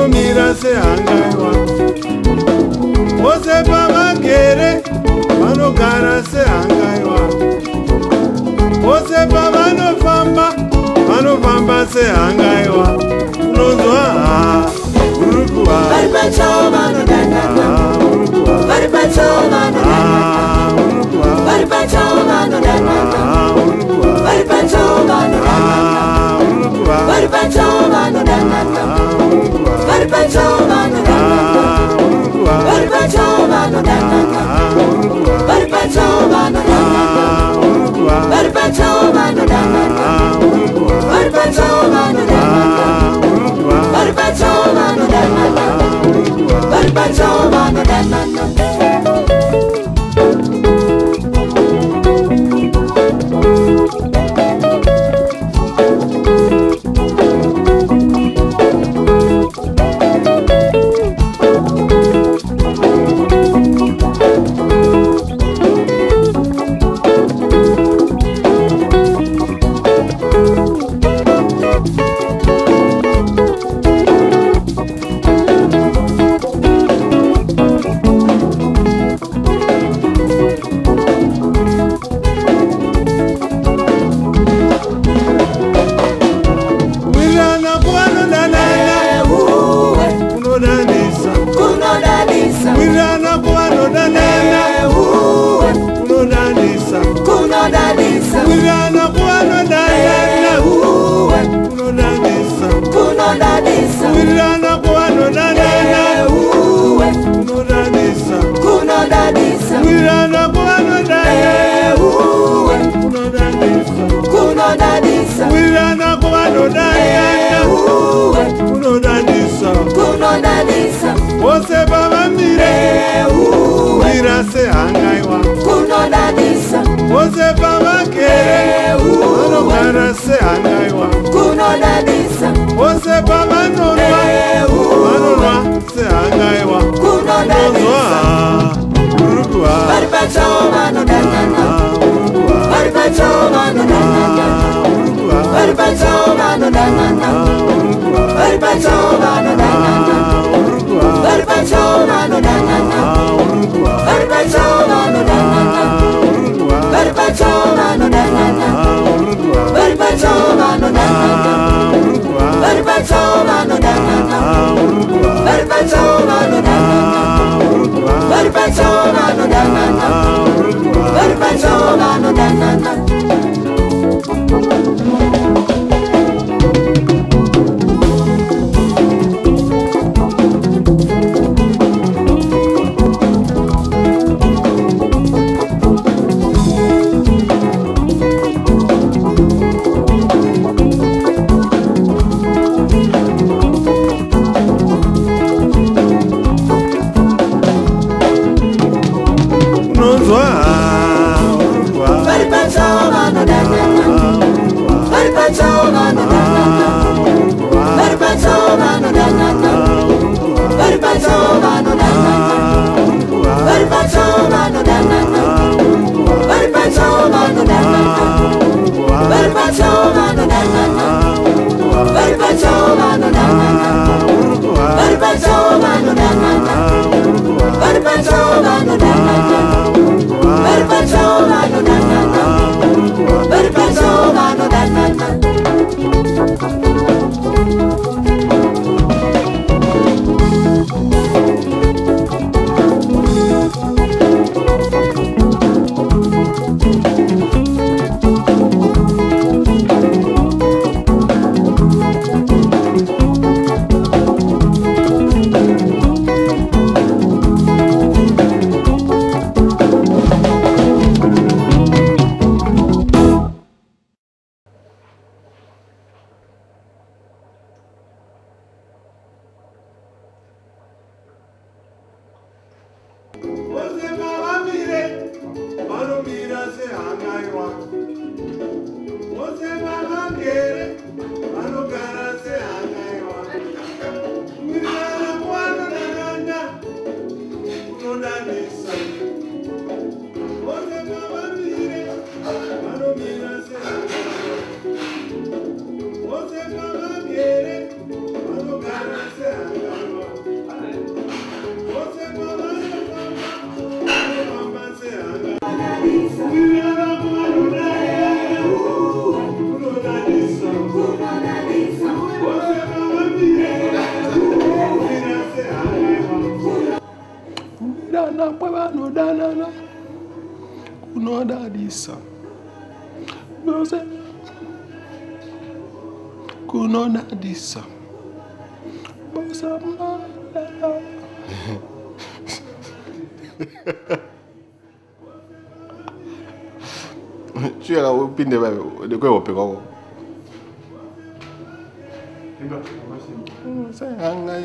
Mira se angaiwa Ose baba kere Mano gara se angaiwa Ose baba no famba Mano famba se angaiwa Unozwa Urukua Baripacho mano danana Urukua Baripacho mano danana Urukua Baripacho mano danana Urukua Baripacho mano danana Urukua Baripacho mano danana Baripacho mano danana Baripacho mano danana Baripacho mano danana Baripacho mano danana Baripacho mano danana Baripacho mano danana Baripacho mano danana Ose baba mire Mira se angaiwa Kunodadisa Ose baba kere Mano gara se angaiwa Kunodadisa Ose baba nonwa Mano nwa se angaiwa Kunodadisa Urukua Baripacho mano danana Baripacho mano danana Baripacho mano danana Baripacho mano danana Baripacho mano danana Baripacho mano danana Baripacho mano danana Baripacho mano danana Baripacho mano danana Baripacho mano danana Baripacho mano danana Baripacho mano danana Manomira se angaiwa. Ose magere, manogara se angaiwa. Mira mwana nana, unonanisa. Ose magere, manomira se angaiwa. Ose magere, manogara se angaiwa. Ose magere, mama se angaiwa. Dana pabano dana kuno dadisa bose kuno dadisa bosa mala tu as opine de quoi on peut quoi c'est un gars